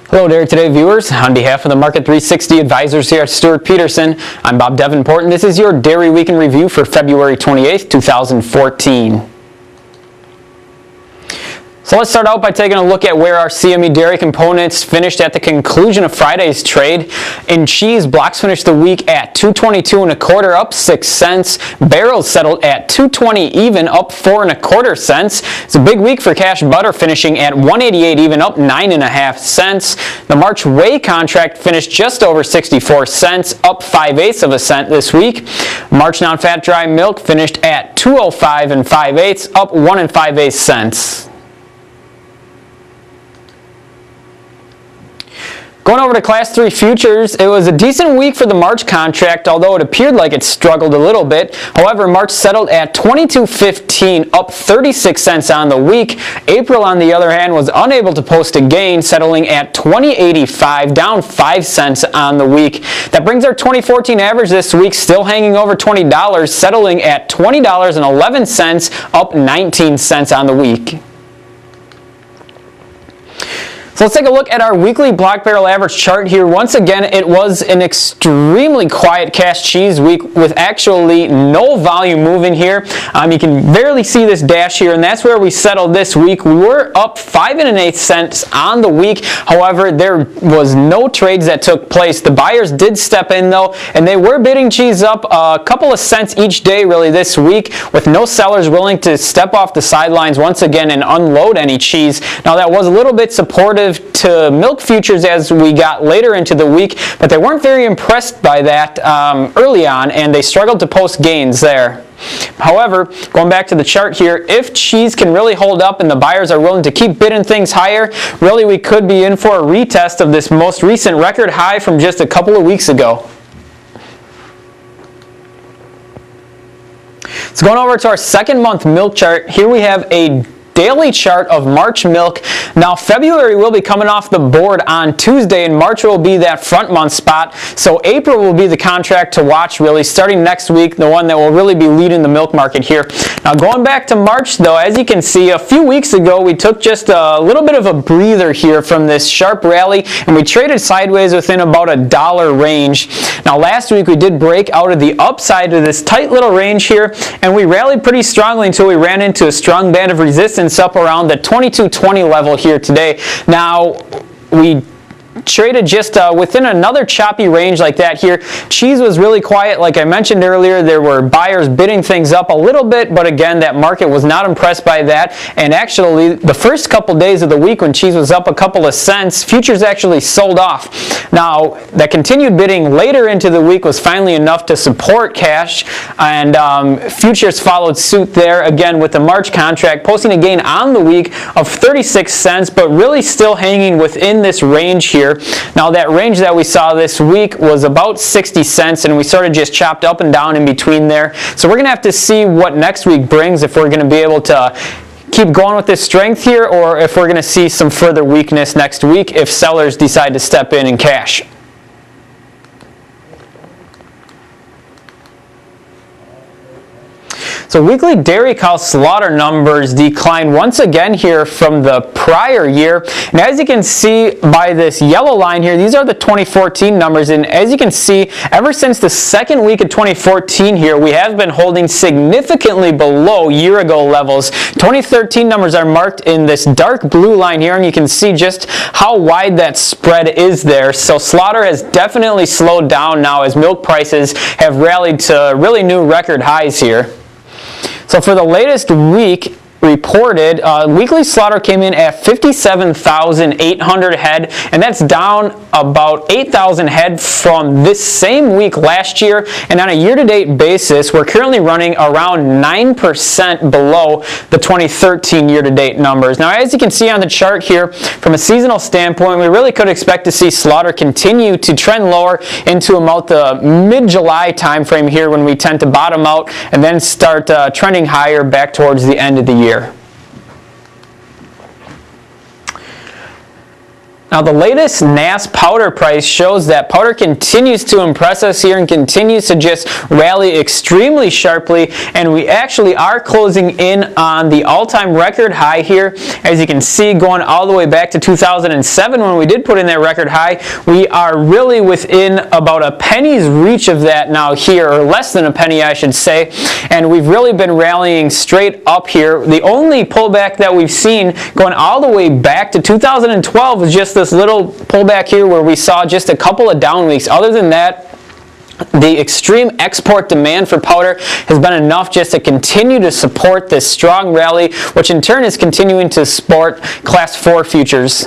Hello Dairy Today viewers. On behalf of the Market 360 advisors here at Stuart Peterson, I'm Bob Davenport and this is your Dairy Week in Review for February 28th, 2014. So let's start out by taking a look at where our CME dairy components finished at the conclusion of Friday's trade. In cheese, blocks finished the week at $2.22 1/4, up 6 cents. Barrels settled at $2.20 even, up 4 1/4 cents. It's a big week for cash butter, finishing at $1.88 even, up 9 1/2 cents. The March whey contract finished just over 64 cents, up 5/8 cents this week. March non-fat dry milk finished at $2.05 5/8, up 1 5/8 cents. Going over to Class 3 futures, it was a decent week for the March contract, although it appeared like it struggled a little bit. However, March settled at $22.15, up 36 cents on the week. April, on the other hand, was unable to post a gain, settling at $20.85, down 5 cents on the week. That brings our 2014 average this week still hanging over $20, settling at $20.11, up 19 cents on the week. So let's take a look at our weekly block barrel average chart here. Once again, it was an extremely quiet cash cheese week with actually no volume moving here. You can barely see this dash here, and that's where we settled this week. We were up 5 1/8 cents on the week. However, there was no trades that took place. The buyers did step in though, and they were bidding cheese up a couple of cents each day really this week, with no sellers willing to step off the sidelines once again and unload any cheese. Now that was a little bit supportive to milk futures as we got later into the week, but they weren't very impressed by that early on, and they struggled to post gains there. However, going back to the chart here, if cheese can really hold up and the buyers are willing to keep bidding things higher, really we could be in for a retest of this most recent record high from just a couple of weeks ago. So going over to our second month milk chart, here we have a daily chart of March milk. Now February will be coming off the board on Tuesday, and March will be that front month spot. So April will be the contract to watch really starting next week, the one that will really be leading the milk market here. Now going back to March though, as you can see, a few weeks ago we took just a little bit of a breather here from this sharp rally, and we traded sideways within about $1 range. Now last week we did break out of the upside to this tight little range here, and we rallied pretty strongly until we ran into a strong band of resistance up around the 22.20 level here today. Now we traded just within another choppy range like that here. Cheese was really quiet. Like I mentioned earlier, there were buyers bidding things up a little bit, but again, that market was not impressed by that. And actually, the first couple days of the week when cheese was up a couple of cents, futures actually sold off. Now, that continued bidding later into the week was finally enough to support cash, and futures followed suit there, again with the March contract posting a gain on the week of 36 cents, but really still hanging within this range here. Now that range that we saw this week was about 60 cents, and we sort of just chopped up and down in between there. So we're going to have to see what next week brings, if we're going to be able to keep going with this strength here, or if we're going to see some further weakness next week if sellers decide to step in and cash. So weekly dairy cow slaughter numbers declined once again here from the prior year. And as you can see by this yellow line here, these are the 2014 numbers. And as you can see, ever since the second week of 2014 here, we have been holding significantly below year-ago levels. 2013 numbers are marked in this dark blue line here, and you can see just how wide that spread is there. So slaughter has definitely slowed down now as milk prices have rallied to really new record highs here. So for the latest week reported, weekly slaughter came in at 57,800 head, and that's down about 8,000 head from this same week last year. And on a year-to-date basis, we're currently running around 9% below the 2013 year-to-date numbers. Now, as you can see on the chart here, from a seasonal standpoint, we really could expect to see slaughter continue to trend lower into about the mid-July time frame here, when we tend to bottom out and then start trending higher back towards the end of the year. Now the latest NASS powder price shows that powder continues to impress us here and continues to just rally extremely sharply, and we actually are closing in on the all-time record high here. As you can see, going all the way back to 2007 when we did put in that record high, we are really within about a penny's reach of that now here, or less than a penny I should say, and we've really been rallying straight up here. The only pullback that we've seen going all the way back to 2012 was just this little pullback here where we saw just a couple of down weeks. Other than that, the extreme export demand for powder has been enough just to continue to support this strong rally, which in turn is continuing to support Class 4 futures.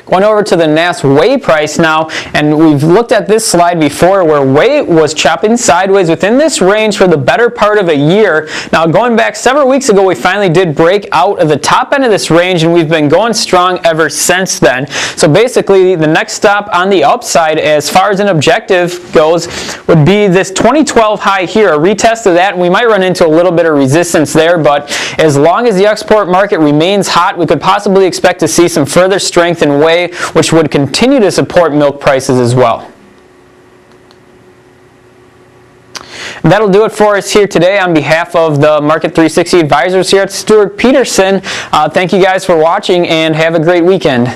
Going over to the NASS whey price now, and we've looked at this slide before where whey was chopping sideways within this range for the better part of a year. Now going back several weeks ago, we finally did break out of the top end of this range, and we've been going strong ever since then. So basically the next stop on the upside as far as an objective goes would be this 2012 high here, a retest of that, and we might run into a little bit of resistance there, but as long as the export market remains hot, we could possibly expect to see some further strength in whey, which would continue to support milk prices as well. That'll do it for us here today. On behalf of the Market 360 advisors here at Stewart Peterson, thank you guys for watching and have a great weekend.